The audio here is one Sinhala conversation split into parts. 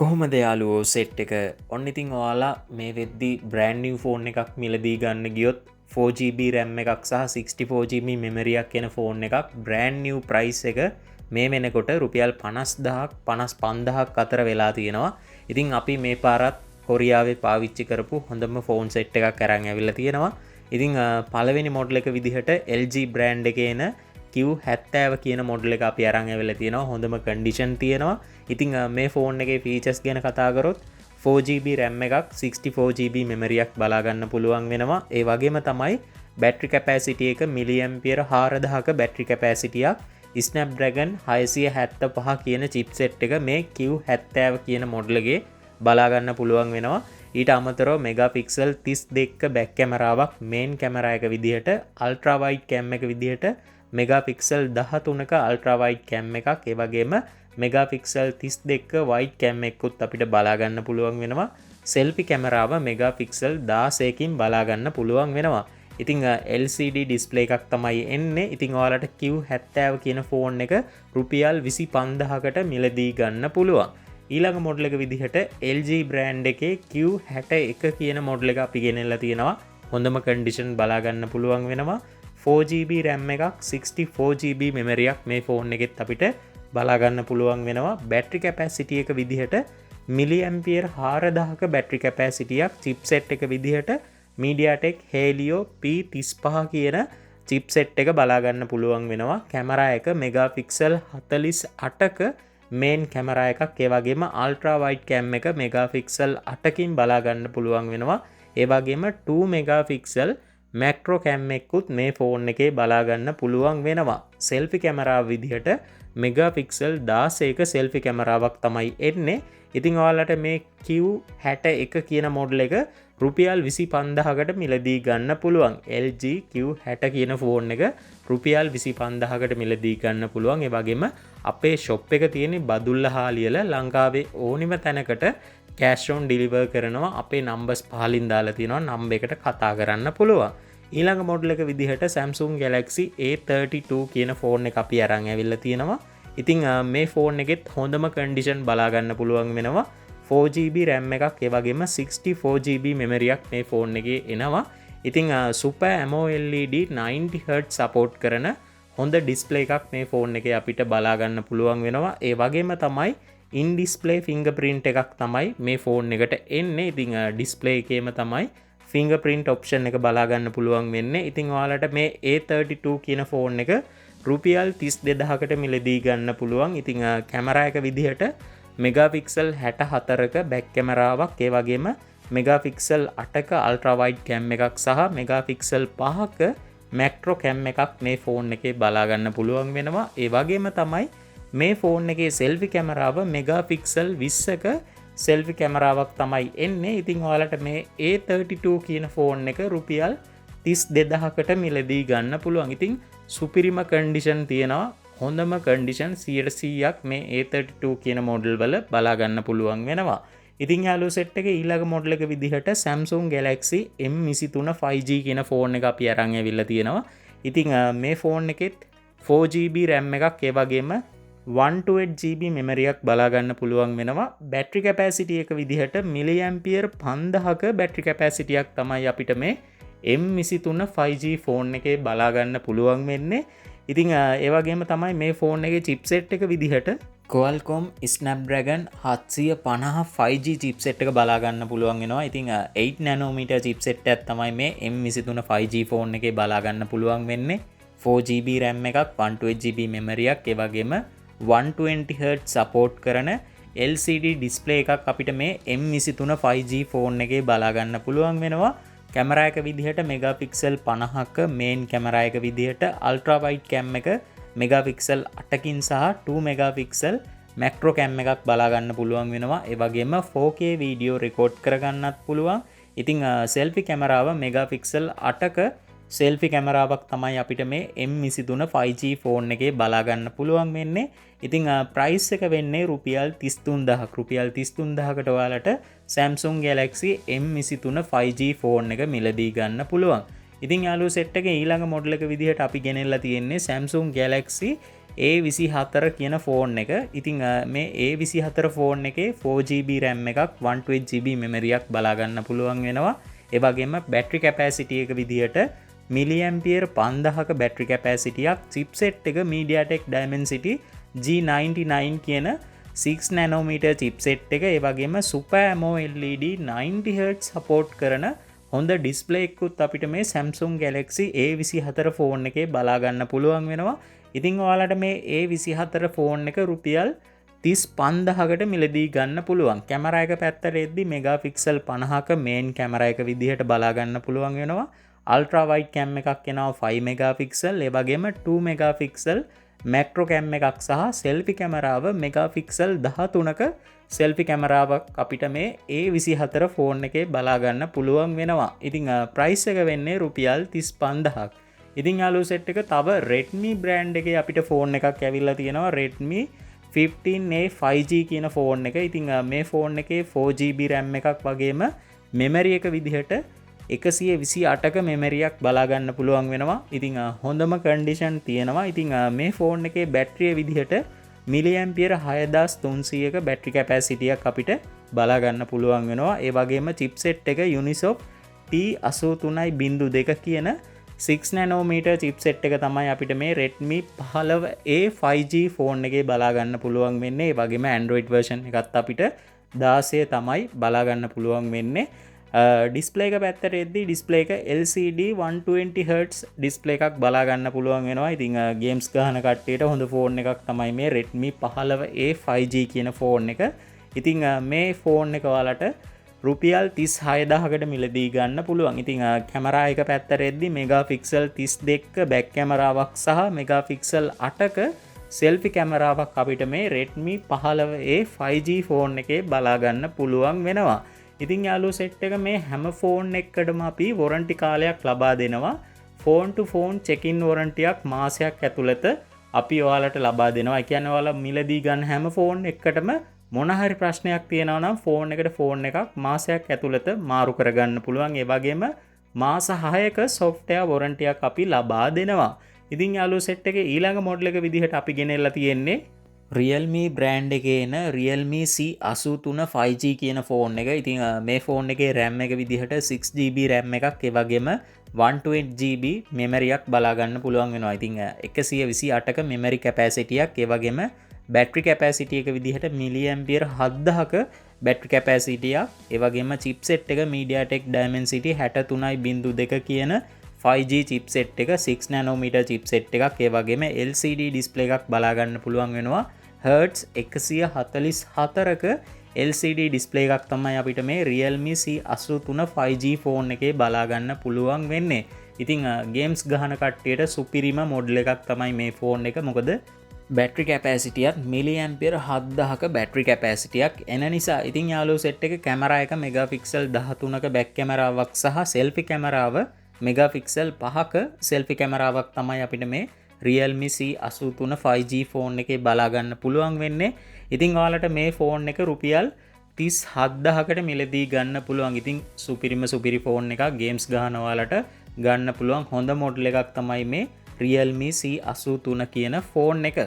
කොහොමද යාළුවෝ සෙට් එක ඔන්න ඉතින් ඔයාලා මේ වෙද්දි බ්‍රෑන්ඩ් නිව් ෆෝන් එකක් මිලදී ගන්න ගියොත් 4GB RAM එකක් සහ 64GB මෙමරියක් කියන ෆෝන් එකක් බ්‍රෑන්ඩ් නිව් ප්‍රයිස් එක මේ වෙනකොට රුපියල් 50,000ක් 55,000ක් අතර වෙලා තියෙනවා. ඉතින් අපි මේ පාරත් කොරියාවේ පාවිච්චි කරපු හොඳම ෆෝන් සෙට් එකක් අරන් ඇවිල්ලා තියෙනවා. ඉතින් පළවෙනි මොඩල් එක විදිහට LG බ්‍රෑන්ඩ් එකේ එන Q70 කියන මොඩල් එක අපි අරන් ඇවිල්ලා තියෙනවා. හොඳම කන්ඩිෂන් තියෙනවා. ඉතින් මේ ෆෝන් එකේ ෆීචර්ස් ගැන කතා කරොත් 4GB RAM එකක් 64GB මෙමරියක් බලා ගන්න පුළුවන් වෙනවා. ඒ වගේම තමයි බැටරි කැපැසිටි එක මිලිඇම්පියර් 4000ක බැටරි කැපැසිටියක් Snapdragon 675 කියන චිප්සෙට් එක මේ Q70 කියන මොඩල් එකේ බලා ගන්න පුළුවන් වෙනවා. ඊට අමතරව මෙගාපික්සල් 32ක බැක් කැමරාවක් මේන් කැමරා එක විදිහට අල්ට්‍රා වයිඩ් කැම් එක විදිහට මෙගාපික්සල් 13ක අල්ට්‍රා වයිඩ් කැම් එකක් ඒ වගේම මෙගාපික්සල් 32ක වයිඩ් කැම් එකකුත් අපිට බලා ගන්න පුළුවන් වෙනවා. සෙල්ෆි කැමරාව මෙගාපික්සල් 16කින් බලා ගන්න පුළුවන් වෙනවා. ඉතින් LCD ඩිස්ප්ලේ එකක් තමයි එන්නේ. ඉතින් ඔයාලට Q70 කියන ෆෝන් එක රුපියල් 25000කට මිලදී ගන්න පුළුවන්. ඊළඟ මොඩල් එක විදිහට LG බ්‍රෑන්ඩ් එකේ Q61 කියන මොඩල් එක අපි ගෙනල්ලා තියෙනවා. හොඳම කන්ඩිෂන් බලා ගන්න පුළුවන් වෙනවා. 4GB RAM එකක් 64GB මෙමරියක් මේ ෆෝන් එකෙත් අපිට බලා ගන්න පුළුවන් වෙනවා. බැටරි කැපැසිටි එක විදිහට මිලිඇම්පියර් 4000ක බැටරි කැපැසිටියක් චිප්සෙට් එක විදිහට MediaTek Helio P35 කියන චිප්සෙට් එක බලා ගන්න පුළුවන් වෙනවා. කැමරා එක මෙගාපික්සල් 48ක මේන් කැමරා එකක් ඒ වගේම අල්ට්‍රා වයිඩ් කැම් එක මෙගාපික්සල් 8කින් බලා ගන්න පුළුවන් වෙනවා. ඒ වගේම 2 මෙගාපික්සල් මැක්‍රෝ කැම් එකකුත් මේ ෆෝන් එකේ බලා ගන්න පුළුවන් වෙනවා. සෙල්ෆි කැමරාව විදිහට මෙගාපික්සල් 16ක සෙල්ෆි කැමරාවක් තමයි එන්නේ. ඉතින් ඔයාලට මේ Q61 කියන මොඩල් එක රුපියල් 25000කට මිලදී ගන්න පුළුවන්. LG Q60 කියන ෆෝන් එක රුපියල් 25000කට මිලදී ගන්න පුළුවන්. ඒ වගේම අපේ ෂොප් එක තියෙන්නේ බදුල්ලහාලියල ලංකාවේ ඕනිම තැනකට කෑෂ් ඔන් ඩිලිවර් කරනවා. අපේ නම්බර්ස් පහලින් දාලා තියෙනවා. නම්බර් එකට කතා කරන්න පුළුවන්. ඊළඟ මොඩල් එක විදිහට Samsung Galaxy A32 කියන ෆෝන් එක අපි අරන් ඇවිල්ලා තියෙනවා. ඉතින් මේ ෆෝන් එකෙත් හොඳම කන්ඩිෂන් බලා ගන්න පුළුවන් වෙනවා. 4GB RAM එකක් ඒ වගේම 64GB මෙමරියක් මේ ෆෝන් එකේ එනවා. ඉතින් Super AMOLED 90Hz සපෝට් කරන හොඳ ඩිස්ප්ලේ එකක් මේ ෆෝන් එකේ අපිට බලා ගන්න පුළුවන් වෙනවා. ඒ වගේම තමයි in display fingerprint එකක් තමයි මේ ෆෝන් එකට එන්නේ. ඉතින් ඩිස්ප්ලේ එකේම තමයි fingerprint option එක බලා ගන්න පුළුවන් වෙන්නේ. ඉතින් ඔයාලට මේ A32 කියන ෆෝන් එක රුපියල් 32000කට මිලදී ගන්න පුළුවන්. ඉතින් කැමරා එක විදිහට මෙගාපික්සල් 64ක බැක් කැමරාවක් ඒ වගේම මෙගාපික්සල් 8ක අල්ට්‍රා වයිඩ් කැම් එකක් සහ මෙගාපික්සල් 5ක මැක්‍රෝ කැම් එකක් මේ ෆෝන් එකේ බලා ගන්න පුළුවන් වෙනවා. ඒ වගේම තමයි මේ ෆෝන් එකේ සෙල්ෆි කැමරාව මෙගාපික්සල් 20ක සෙල්ෆි කැමරාවක් තමයි එන්නේ. ඉතින් ඔයාලට මේ A32 කියන ෆෝන් එක රුපියල් 32000කට මිලදී ගන්න පුළුවන්. ඉතින් සුපිරිම කන්ඩිෂන් තියෙනවා. හොඳම කන්ඩිෂන් 100%ක් මේ A32 කියන මොඩල් වල බලා ගන්න පුළුවන් වෙනවා. ඉතින් යාළුවෝ සෙට් එක ඊළඟ මොඩල් එක විදිහට Samsung Galaxy M23 5G කියන ෆෝන් එක අපි අරන් ඇවිල්ලා තියෙනවා. ඉතින් මේ ෆෝන් එකෙත් 4GB RAM එකක් ඒ වගේම 128GB මෙමරියක් බලා ගන්න පුළුවන් වෙනවා. බැටරි කැපැසිටි එක විදිහට මිලිඇම්පියර් 5000ක බැටරි කැපැසිටියක් තමයි අපිට මේ M23 5G ෆෝන් එකේ බලා ගන්න පුළුවන් වෙන්නේ. ඉතින් ඒ වගේම තමයි මේ ෆෝන් එකේ චිප්සෙට් එක විදිහට Qualcomm Snapdragon 750 5G චිප්සෙට් එක බලා ගන්න පුළුවන් වෙනවා. ඉතින් 8 nanometer චිප්සෙට් එකක් තමයි මේ M23 5G ෆෝන් එකේ බලා ගන්න පුළුවන් වෙන්නේ. 4GB RAM එකක් 128GB මෙමරියක් ඒ වගේම 120Hz සපෝට් කරන LCD ඩිස්ප්ලේ එකක් අපිට මේ M23 5G ෆෝන් එකේ බලා ගන්න පුළුවන් වෙනවා. කැමරා එක විදිහට මෙගාපික්සල් 50ක මේන් කැමරා එක විදිහට අල්ට්‍රා වයිඩ් කැම් එක මෙගාපික්සල් 8කින් සහ 2 මෙගාපික්සල් මැක්‍රෝ කැම් එකක් බලා ගන්න පුළුවන් වෙනවා. ඒ වගේම 4K වීඩියෝ රෙකෝඩ් කරගන්නත් පුළුවන්. ඉතින් සෙල්ෆි කැමරාව මෙගාපික්සල් 8ක සෙල්ෆි කැමරාවක් තමයි අපිට මේ M23 5G ෆෝන් එකේ බලා ගන්න පුළුවන් වෙන්නේ. ඉතින් ප්‍රයිස් එක වෙන්නේ රුපියල් 33000ක්. රුපියල් 33000කට ඔයාලට Samsung Galaxy M23 5G phone එක මිලදී ගන්න පුළුවන්. ඉතින් යාළුවෝ සෙට් එකේ ඊළඟ මොඩල් එක විදිහට අපි ගෙනෙල්ලා තියෙන්නේ Samsung Galaxy A24 කියන ෆෝන් එක. ඉතින් මේ A24 ෆෝන් එකේ 4GB RAM එකක් 128GB මෙමරියක් බලාගන්න පුළුවන් වෙනවා. ඒ වගේම බැටරි කැපැසිටි එක විදිහට මිලිඇම්පියර් 5000ක බැටරි කැපැසිටියක්, චිප්සෙට් එක MediaTek Dimensity G99 කියන 6 නනෝමීටර් චිප්සෙට් එක. ඒ වගේම Super AMOLED 90Hz සපෝට් කරන හොඳ ඩිස්ප්ලේ එකකුත් අපිට මේ Samsung Galaxy A24 ෆෝන් එකේ බලාගන්න පුළුවන් වෙනවා. ඉතින් ඔයාලට මේ A24 ෆෝන් එක රුපියල් 35000කට මිලදී ගන්න පුළුවන්. කැමරා එක පැත්තට එද්දි මෙගාපික්සල් 50ක මේන් කැමරා එක විදිහට බලාගන්න පුළුවන් වෙනවා. අල්ට්‍රා වයිඩ් කැම් එකක් එනවා 5 මෙගාපික්සල්. ඒ වගේම 2 මෙගාපික්සල් මැක්‍රෝ කැම් එකක් සහ සෙල්ෆි කැමරාව මෙගාපික්සල් 13ක සෙල්ෆි කැමරාවක් අපිට මේ A24 ෆෝන් එකේ බලාගන්න පුළුවන් වෙනවා. ඉතින් ප්‍රයිස් එක වෙන්නේ රුපියල් 35000ක්. ඉතින් යාළුවෝ සෙට් එක තව Redmi බ්‍රෑන්ඩ් එකේ අපිට ෆෝන් එකක් ඇවිල්ලා තියෙනවා. Redmi 15A 5G කියන ෆෝන් එක. ඉතින් මේ ෆෝන් එකේ 4GB RAM එකක් වගේම මෙමරි එක විදිහට 128ක මෙමරියක් බලාගන්න පුළුවන් වෙනවා. ඉතින් හොඳම කන්ඩිෂන් තියෙනවා. ඉතින් මේ ෆෝන් එකේ බැටරිය විදිහට මිලිඇම්පියර් 6300ක බැටරි කැපැසිටියක් අපිට බලාගන්න පුළුවන් වෙනවා. ඒ වගේම චිප්සෙට් එක Unisoc T83.2 කියන 6 නනෝමීටර් චිප්සෙට් එක තමයි අපිට මේ Redmi 15A 5G ෆෝන් එකේ බලාගන්න පුළුවන් වෙන්නේ. ඒ වගේම Android version එකත් අපිට 16 තමයි බලාගන්න පුළුවන් වෙන්නේ. ඩිස්ප්ලේ එක පැත්තට එද්දී ඩිස්ප්ලේ එක LCD 120Hz ඩිස්ප්ලේ එකක් බලාගන්න පුළුවන් වෙනවා. ඉතින් ගේම්ස් ගහන කට්ටියට හොඳ ෆෝන් එකක් තමයි මේ Redmi 15A 5G කියන ෆෝන් එක. ඉතින් මේ ෆෝන් එක ඔයාලට රුපියල් 36000කට මිලදී ගන්න පුළුවන්. ඉතින් කැමරා එක පැත්තට එද්දී මෙගාපික්සල් 32ක බැක් කැමරාවක් සහ මෙගාපික්සල් 8ක සෙල්ෆි කැමරාවක් අපිට මේ Redmi 15A 5G ෆෝන් එකේ බලාගන්න පුළුවන් වෙනවා. ඉතින් යාළුවෝ සෙට් එක මේ හැම ෆෝන් එකකටම අපි වොරන්ටි කාලයක් ලබා දෙනවා. ෆෝන් ටු ෆෝන් චෙකින් වොරන්ටියක් මාසයක් ඇතුළත අපි ඔයාලට ලබා දෙනවා. ඒ කියන්නේ ඔයාලා මිලදී ගන්න හැම ෆෝන් එකකටම මොන හරි ප්‍රශ්නයක් තියෙනවා නම් ෆෝන් එකට ෆෝන් එකක් මාසයක් ඇතුළත මාරු කරගන්න පුළුවන්. ඒ වගේම මාස 6ක software වොරන්ටියක් අපි ලබා දෙනවා. ඉතින් යාළුවෝ සෙට් එකේ ඊළඟ මොඩල් එක විදිහට අපි ගෙනෙල්ලා තියෙන්නේ Realme බ්‍රෑන්ඩ් එකේ එන Realme C83 5G කියන ෆෝන් එක. ඉතින් මේ ෆෝන් එකේ RAM එක විදිහට 6GB RAM එකක්, ඒ වගේම 128GB මෙමරියක් බලාගන්න පුළුවන් වෙනවා. ඉතින් 128ක මෙමරි කැපැසිටියක්, ඒ වගේම බැටරි කැපැසිටි එක විදිහට මිලිඇම්පියර් 7000ක බැටරි කැපැසිටියක්, ඒ වගේම චිප්සෙට් එක MediaTek Dimensity 63.2 කියන 5G චිප්සෙට් එක 6 නනෝමීටර් චිප්සෙට් එකක්, ඒ වගේම LCD ඩිස්ප්ලේ එකක් බලාගන්න පුළුවන් වෙනවා. Hz 144ක LCD ඩිස්ප්ලේ එකක් තමයි අපිට මේ Realme C83 5G ෆෝන් එකේ බලාගන්න පුළුවන් වෙන්නේ. ඉතින් ගේම්ස් ගහන කට්ටියට සුපිරිම මොඩල් එකක් තමයි මේ ෆෝන් එක. මොකද බැටරි කැපැසිටියක් මිලිඇම්පියර් 7000ක බැටරි කැපැසිටියක් එන නිසා. ඉතින් යාළුවෝ සෙට් එක කැමරා එක මෙගාපික්සල් 13ක බැක් කැමරාවක් සහ සෙල්ෆි කැමරාව මෙගාපික්සල් 5ක සෙල්ෆි කැමරාවක් තමයි අපිට මේ Realme C83 5G ෆෝන් එකේ බලාගන්න පුළුවන් වෙන්නේ. ඉතින් ඔයාලට මේ ෆෝන් එක රුපියල් 37000කට මිලදී ගන්න පුළුවන්. ඉතින් සුපිරි ෆෝන් එකක් ගේම්ස් ගහන ඔයාලට ගන්න පුළුවන් හොඳ මොඩල් එකක් තමයි මේ Realme C83 කියන ෆෝන් එක.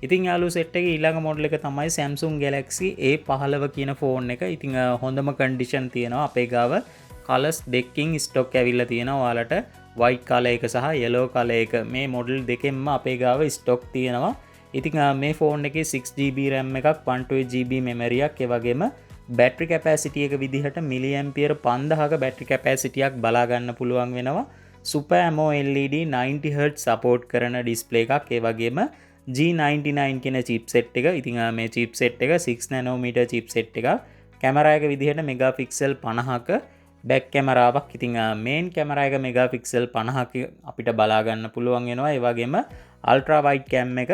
ඉතින් යාළුවෝ සෙට් එකේ ඊළඟ මොඩල් එක තමයි Samsung Galaxy A15 කියන ෆෝන් එක. ඉතින් හොඳම කන්ඩිෂන් තියෙනවා. අපේ ගාව කලර්ස් දෙකකින් ස්ටොක් ඇවිල්ලා තියෙනවා. ඔයාලට white color එක සහ yellow color එක මේ මොඩල් දෙකෙන්ම අපේ ගාව ස්ටොක් තියෙනවා. ඉතින් මේ ෆෝන් එකේ 6GB RAM එකක් 128GB මෙමරියක්, ඒ වගේම බැටරි කැපැසිටි එක විදිහට මිලිඇම්පියර් 5000ක බැටරි කැපැසිටියක් බලා ගන්න පුළුවන් වෙනවා. Super AMOLED 90Hz සපෝට් කරන ඩිස්ප්ලේ එකක්, ඒ වගේම G99 කියන චිප්සෙට් එක. ඉතින් මේ චිප්සෙට් එක 6 නනෝමීටර් චිප්සෙට් එකක්. කැමරා එක විදිහට මෙගාපික්සල් 50ක බැක් කැමරාවක්. ඉතින් මේන් කැමරා එක මෙගාපික්සල් 50ක අපිට බලා ගන්න පුළුවන් වෙනවා. ඒ වගේම අල්ට්‍රා වයිඩ් කැම් එක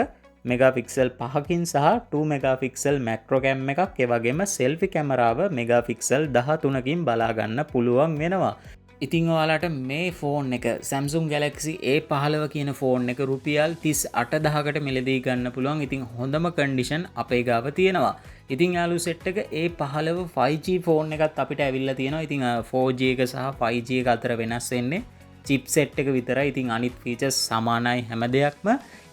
මෙගාපික්සල් 5කින් සහ 2 මෙගාපික්සල් මැක්‍රෝ කැම් එකක්, ඒ වගේම සෙල්ෆි කැමරාව මෙගාපික්සල් 13කින් බලා ගන්න පුළුවන් වෙනවා. ඉතින් ඔයාලට මේ ෆෝන් එක Samsung Galaxy A15 කියන ෆෝන් එක රුපියල් 38000කට මිලදී ගන්න පුළුවන්. ඉතින් හොඳම කන්ඩිෂන් අපේ ගාව තියෙනවා. ඉතින් යාළුවෝ සෙට් එක A15 5G ෆෝන් එකත් අපිට ඇවිල්ලා තියෙනවා. ඉතින් 4G එක සහ 5G එක අතර වෙනස් වෙන්නේ චිප්සෙට් එක විතරයි. ඉතින් අනිත් ෆීචර්ස් සමානයි හැම දෙයක්ම.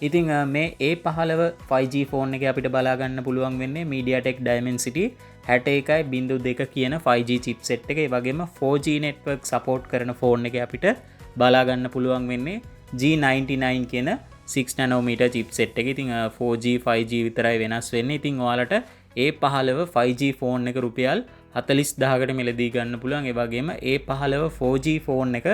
ඉතින් මේ A15 5G ෆෝන් එක අපිට බලාගන්න පුළුවන් වෙන්නේ MediaTek Dimensity 61.2 කියන 5G චිප්සෙට් එක. ඒ වගේම 4G network support කරන ෆෝන් එක අපිට බලාගන්න පුළුවන් වෙන්නේ G99 කියන 6 nanometer chipset එක. ඉතින් 4G 5G විතරයි වෙනස් වෙන්නේ. ඉතින් ඔයාලට A15 5G ෆෝන් එක රුපියල් 40000කට මිලදී ගන්න පුළුවන්. ඒ වගේම A15 4G ෆෝන් එක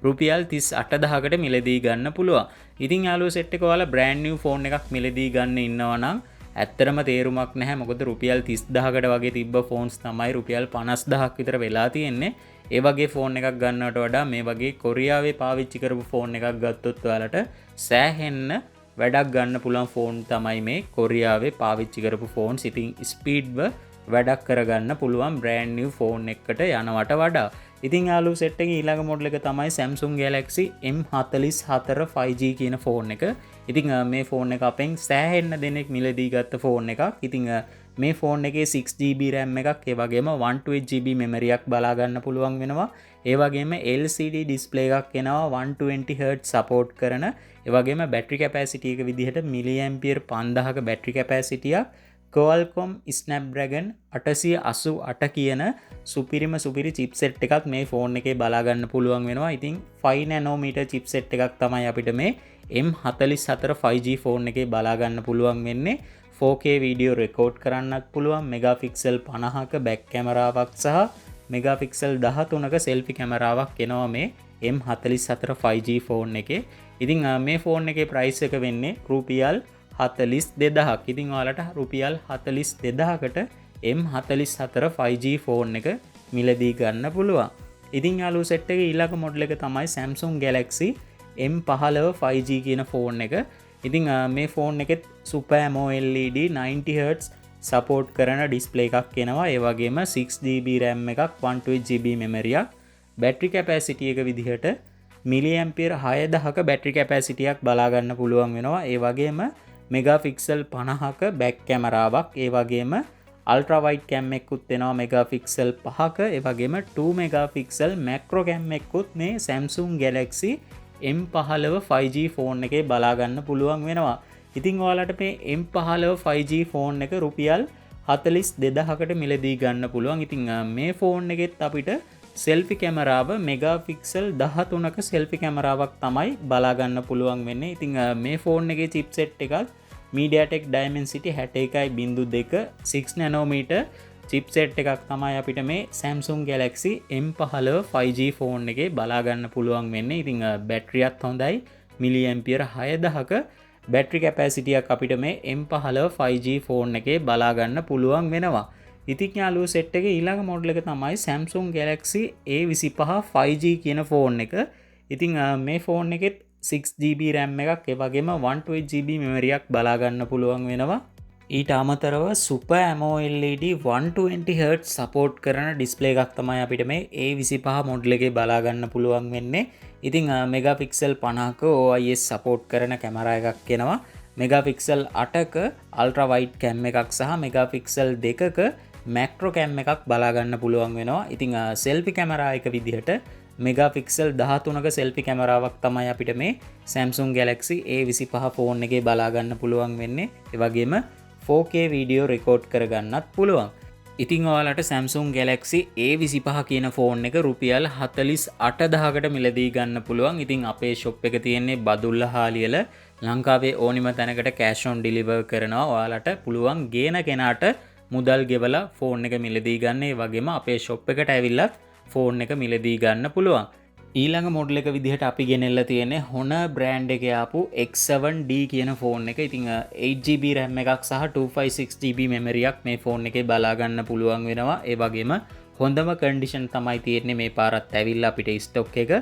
රුපියල් 38000කට මිලදී ගන්න පුළුවන්. ඉතින් යාළුවෝ සෙට් එක ඔයාලා brand new ෆෝන් එකක් මිලදී ගන්න ඉන්නවා නම් ඇත්තරම තේරුමක් නැහැ. මොකද රුපියල් 30000කට වගේ තිබ්බ ෆෝන්ස් තමයි රුපියල් 50000ක් විතර වෙලා තියෙන්නේ. ඒ වගේ ෆෝන් එකක් ගන්නවට වඩා මේ වගේ කොරියාවේ පාවිච්චි කරපු ෆෝන් එකක් ගත්තොත් ඔයාලට සෑහෙන්න වැඩක් ගන්න පුළුවන් ෆෝන් තමයි මේ කොරියාවේ පාවිච්චි කරපු ෆෝන්ස්. ඉතින් ස්පීඩ්ව වැඩක් කරගන්න පුළුවන් brand new ෆෝන් එකකට යනවට වඩා. ඉතින් යාළුවෝ සෙට් එකේ ඊළඟ මොඩල් එක තමයි Samsung Galaxy M44 5G කියන ෆෝන් එක. ඉතින් මේ ෆෝන් එක අපෙන් සෑහෙන්න දෙනෙක් මිලදී ගත්ත ෆෝන් එකක්. ඉතින් මේ ෆෝන් එකේ 6GB RAM එකක්, ඒ වගේම 128GB memory එකක් බලා ගන්න පුළුවන් වෙනවා. ඒ වගේම LCD display එකක් එනවා 120Hz support කරන. ඒ වගේම battery capacity එක විදිහට milliampere 5000ක battery capacity එකක්, Qualcomm Snapdragon 888 කියන සුපිරි chipset එකක් මේ ෆෝන් එකේ බලා ගන්න පුළුවන් වෙනවා. ඉතින් 5 nanometer chipset එකක් තමයි අපිට මේ M44 5G ෆෝන් එකේ බලා ගන්න පුළුවන් වෙන්නේ. 4K වීඩියෝ රෙකෝඩ් කරන්නත් පුළුවන්. මෙගාපික්සල් 50ක බැක් කැමරාවක් සහ මෙගාපික්සල් 13ක සෙල්ෆි කැමරාවක් එනවා මේ M44 5G ෆෝන් එකේ. ඉතින් මේ ෆෝන් එකේ ප්‍රයිස් එක වෙන්නේ රුපියල් 42000ක්. ඉතින් ඔයාලට රුපියල් 42000කට M44 5G ෆෝන් එක මිලදී ගන්න පුළුවන්. ඉතින් යාළුවෝ සෙට් එකේ ඊළඟ මොඩල් එක තමයි Samsung Galaxy M15 5G කියන ෆෝන් එක. ඉතින් මේ ෆෝන් එකෙත් Super AMOLED 90Hz support කරන ඩිස්ප්ලේ එකක් එනවා. ඒ වගේම 6GB RAM එකක්, 128GB memory එකක්, battery capacity එක විදිහට milliampere 6000ක battery capacity එකක් බලා ගන්න පුළුවන් වෙනවා. ඒ වගේම මෙගාපික්සල් 50ක back කැමරාවක්, ඒ වගේම ultra wide cam එකකුත් එනවා මෙගාපික්සල් 5ක. ඒ වගේම 2 මෙගාපික්සල් macro cam එකකුත් මේ Samsung Galaxy M15 5G phone එකේ බලා ගන්න පුළුවන් වෙනවා. ඉතින් ඔයාලට මේ M15 5G ෆෝන් එක රුපියල් 42000කට මිලදී ගන්න පුළුවන්. ඉතින් මේ ෆෝන් එකෙත් අපිට සෙල්ෆි කැමරාව මෙගාපික්සල් 13ක සෙල්ෆි කැමරාවක් තමයි බලා ගන්න පුළුවන් වෙන්නේ. ඉතින් මේ ෆෝන් එකේ chipset එකත් MediaTek Dimensity 61.2 6 nanometer chipset එකක් තමයි අපිට මේ Samsung Galaxy M15 5G phone එකේ බලා ගන්න පුළුවන් වෙන්නේ. ඉතින් බැටරියත් හොඳයි, milliampere 6000ක battery capacity එකක් අපිට මේ M15 5G ෆෝන් එකේ බලා ගන්න පුළුවන් වෙනවා. ඉතින් යාළුවෝ සෙට් එකේ ඊළඟ මොඩල් එක තමයි Samsung Galaxy A25 5G කියන ෆෝන් එක. ඉතින් මේ ෆෝන් එකෙත් 6GB RAM එකක්, ඒ වගේම 128GB memory එකක් බලා ගන්න පුළුවන් වෙනවා. ඊට අමතරව Super AMOLED 120Hz support කරන ඩිස්ප්ලේ එකක් තමයි අපිට මේ A25 මොඩල් එකේ බලා ගන්න පුළුවන් වෙන්නේ. ඉතින් මෙගාපික්සල් 50ක OIS support කරන කැමරා එකක් එනවා. මෙගාපික්සල් 8ක ultra wide cam එකක් සහ මෙගාපික්සල් 2ක macro cam එකක් බලා ගන්න පුළුවන් වෙනවා. ඉතින් selfie කැමරා එක විදිහට මෙගාපික්සල් 13ක selfie කැමරාවක් තමයි අපිට මේ Samsung Galaxy A25 ෆෝන් එකේ බලා ගන්න පුළුවන් වෙන්නේ. ඒ වගේම 4K වීඩියෝ රෙකෝඩ් කරගන්නත් පුළුවන්. ඉතින් ඔයාලට Samsung Galaxy A25 කියන ෆෝන් එක රුපියල් 48000කට මිලදී ගන්න පුළුවන්. ඉතින් අපේ ෂොප් එක තියෙන්නේ බදුල්ල හාලියල. ලංකාවේ ඕනිම තැනකට cash on deliver කරනවා. ඔයාලට පුළුවන් ගේන කෙනාට මුදල් ගෙවලා ෆෝන් එක මිලදී ගන්න. ඒ වගේම අපේ ෂොප් එකට ඇවිල්ලත් ෆෝන් එක මිලදී ගන්න පුළුවන්. ඊළඟ මොඩල් එක විදිහට අපි ගෙනෙල්ලා තියෙන්නේ Honor brand එකේ ආපු X7D කියන ෆෝන් එක. ඉතින් 8GB RAM එකක් සහ 256GB memory එකක් මේ ෆෝන් එකේ බලා ගන්න පුළුවන් වෙනවා. ඒ වගේම හොඳම කන්ඩිෂන් තමයි තියෙන්නේ මේ පාරත් ඇවිල්ලා අපිට ස්ටොක් එක.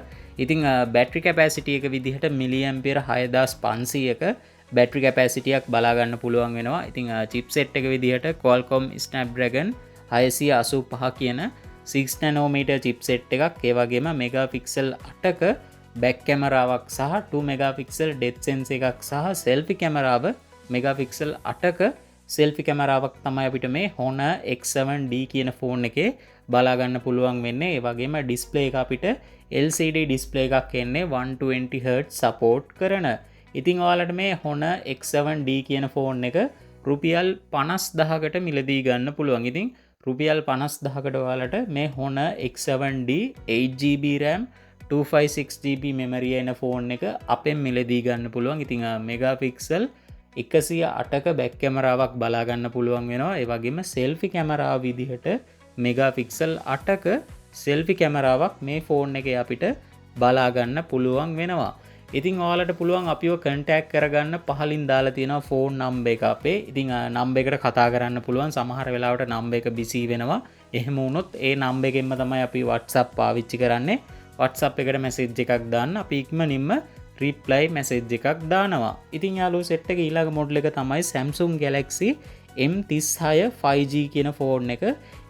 ඉතින් battery capacity එක විදිහට milliampere 6500ක battery capacity එකක් බලා ගන්න පුළුවන් වෙනවා. ඉතින් chipset එක විදිහට Qualcomm Snapdragon 685 කියන 6 nanometer chipset එකක්, ඒ වගේම මෙගාපික්සල් 8ක back කැමරාවක් සහ 2 මෙගාපික්සල් depth sensor එකක් සහ selfie කැමරාව මෙගාපික්සල් 8ක සෙල්ෆි කැමරාවක් තමයි අපිට මේ Honor X7D කියන ෆෝන් එකේ බලාගන්න පුළුවන් වෙන්නේ. ඒ වගේම ඩිස්ප්ලේ එක අපිට LCD ඩිස්ප්ලේ එකක් එන්නේ 120Hz සපෝට් කරන. ඉතින් ඔයාලට මේ Honor X7D කියන ෆෝන් එක රුපියල් 50000කට මිලදී ගන්න පුළුවන්. ඉතින් රුපියල් 50000කට ඔයාලට මේ Honor X7D 8GB RAM 256GB memory එන ෆෝන් එක අපෙන් මිලදී ගන්න පුළුවන්. ඉතින් මෙගාපික්සල් 108ක බැක් කැමරාවක් බලාගන්න පුළුවන් වෙනවා. ඒ වගේම සෙල්ෆි කැමරාව විදිහට මෙගාපික්සල් 8ක සෙල්ෆි කැමරාවක් මේ ෆෝන් එකේ අපිට බලාගන්න පුළුවන් වෙනවා. ඉතින් ඔයාලට පුළුවන් අපිව කන්ටැක්ට් කරගන්න පහලින් දාලා තියෙනවා ෆෝන් නම්බර් එක අපේ. ඉතින් නම්බර් එකට කතා කරන්න පුළුවන්. සමහර වෙලාවට නම්බර් එක බිසි වෙනවා. එහෙම වුණොත් ඒ නම්බර් එකෙන්ම තමයි අපි WhatsApp පාවිච්චි කරන්නේ. WhatsApp එකට මැසේජ් එකක් දාන්න අපි ඉක්මනින්ම රිප්ලයි මැසේජ් එකක් දානවා. ඉතින් යාළුවෝ සෙට් එක ඊළඟ මොඩල් එක තමයි Samsung Galaxy M36 5G කියන ෆෝන් එක.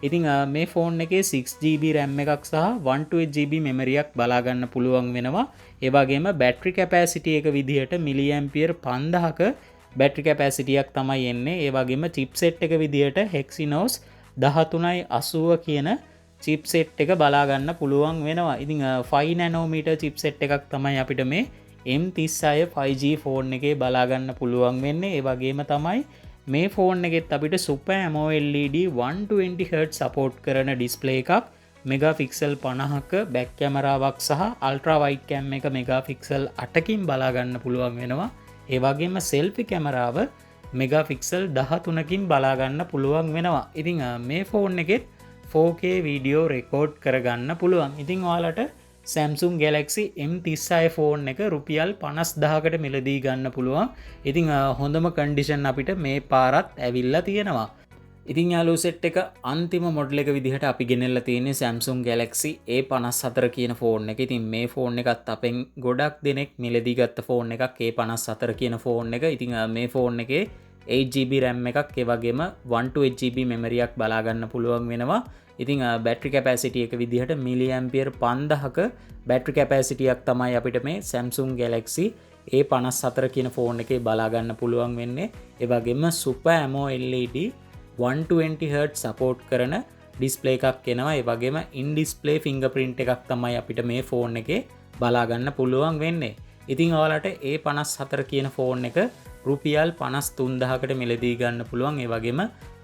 ඉතින් මේ ෆෝන් එකේ 6GB RAM එකක් සහ 128GB මෙමරියක් බලා ගන්න පුළුවන් වෙනවා. ඒ වගේම බැටරි කැපැසිටි එක විදිහට මිලිඇම්පියර් 5000ක බැටරි කැපැසිටියක් තමයි එන්නේ. ඒ වගේම චිප්සෙට් එක විදිහට Hexynos 1380 කියන චිප්සෙට් එක බලා ගන්න පුළුවන් වෙනවා. ඉතින් 5 නැනෝමීටර් චිප්සෙට් එකක් තමයි අපිට මේ M36 5G ෆෝන් එකේ බලා ගන්න පුළුවන් වෙන්නේ. ඒ වගේම තමයි මේ ෆෝන් එකෙත් අපිට Super AMOLED 120Hz සපෝට් කරන ඩිස්ප්ලේ එකක්, මෙගාපික්සල් 50ක බැක් කැමරාවක් සහ අල්ට්‍රා වයිඩ් කැම් එක මෙගාපික්සල් 8කින් බලා ගන්න පුළුවන් වෙනවා. ඒ වගේම සෙල්ෆි කැමරාව මෙගාපික්සල් 13කින් බලා ගන්න පුළුවන් වෙනවා. ඉතින් මේ ෆෝන් එකෙත් 4K වීඩියෝ රෙකෝඩ් කරගන්න පුළුවන්. ඉතින් ඔයාලට Samsung Galaxy M36 ෆෝන් එක රුපියල් 50000කට මිලදී ගන්න පුළුවන්. ඉතින් හොඳම කන්ඩිෂන් අපිට මේ පාරත් ඇවිල්ලා තියෙනවා. ඉතින් යාළුවෝ සෙට් එක අන්තිම මොඩල් එක විදිහට අපි ගෙනල්ලා තියෙන්නේ Samsung Galaxy A54 කියන ෆෝන් එක. ඉතින් මේ ෆෝන් එකත් අපෙන් ගොඩක් දෙනෙක් මිලදී ගත්ත ෆෝන් එකක් A54 කියන ෆෝන් එක. ඉතින් මේ ෆෝන් එකේ 8GB RAM එකක් ඒ වගේම 128GB මෙමරියක් බලා ගන්න පුළුවන් වෙනවා. ඉතින් බැටරි කැපැසිටි එක විදිහට මිලිඇම්පියර් 5000ක බැටරි කැපැසිටියක් තමයි අපිට මේ Samsung Galaxy A54 කියන ෆෝන් එකේ බලා ගන්න පුළුවන් වෙන්නේ. ඒ වගේම Super AMOLED 120Hz සපෝට් කරන ඩිස්ප්ලේ එකක් එනවා. ඒ වගේම ඉන් ඩිස්ප්ලේ ෆිංගර්ප්‍රින්ට් එකක් තමයි අපිට මේ ෆෝන් එකේ බලා ගන්න පුළුවන් වෙන්නේ. ඉතින් ඔයාලට A54 කියන ෆෝන් එක රුපියල් 53000කට මිලදී ගන්න පුළුවන්. ඒ වගේම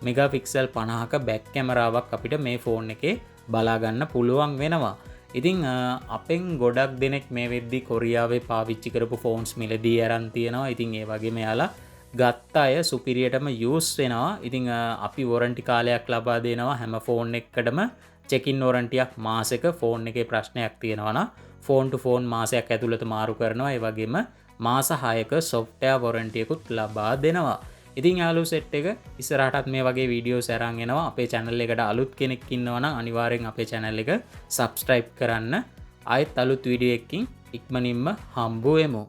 මෙගාපික්සල් 50ක බැක් කැමරාවක් අපිට මේ ෆෝන් එකේ බලා ගන්න පුළුවන් වෙනවා. ඉතින් අපෙන් ගොඩක් දෙනෙක් මේ වෙද්දි කොරියාවේ පාවිච්චි කරපු ෆෝන්ස් මිලදී අරන් තියෙනවා. ඉතින් ඒ වගේම යාලා ගත්ත අය සුපිරියටම යූස් වෙනවා. ඉතින් අපි වොරන්ටි කාලයක් ලබා දෙනවා හැම ෆෝන් එකකටම චෙකින් වොරන්ටියක් මාසෙක. ෆෝන් එකේ ප්‍රශ්නයක් තියෙනවා නම් ෆෝන් ටු ෆෝන් මාසයක් ඇතුළත මාරු කරනවා. ඒ වගේම මාස 6ක සොෆ්ට්වෙයාර් වොරන්ටි එකකුත් ලබා දෙනවා. ඉතින් යාළුවෝ සෙට් එක ඉස්සරහටත් මේ වගේ වීඩියෝස් අරන් එනවා. අපේ channel එකට අලුත් කෙනෙක් ඉන්නවා නම් අනිවාර්යෙන් අපේ channel එක subscribe කරන්න. ආයෙත් අලුත් වීඩියෝ එකකින් ඉක්මනින්ම හම්බ වෙමු.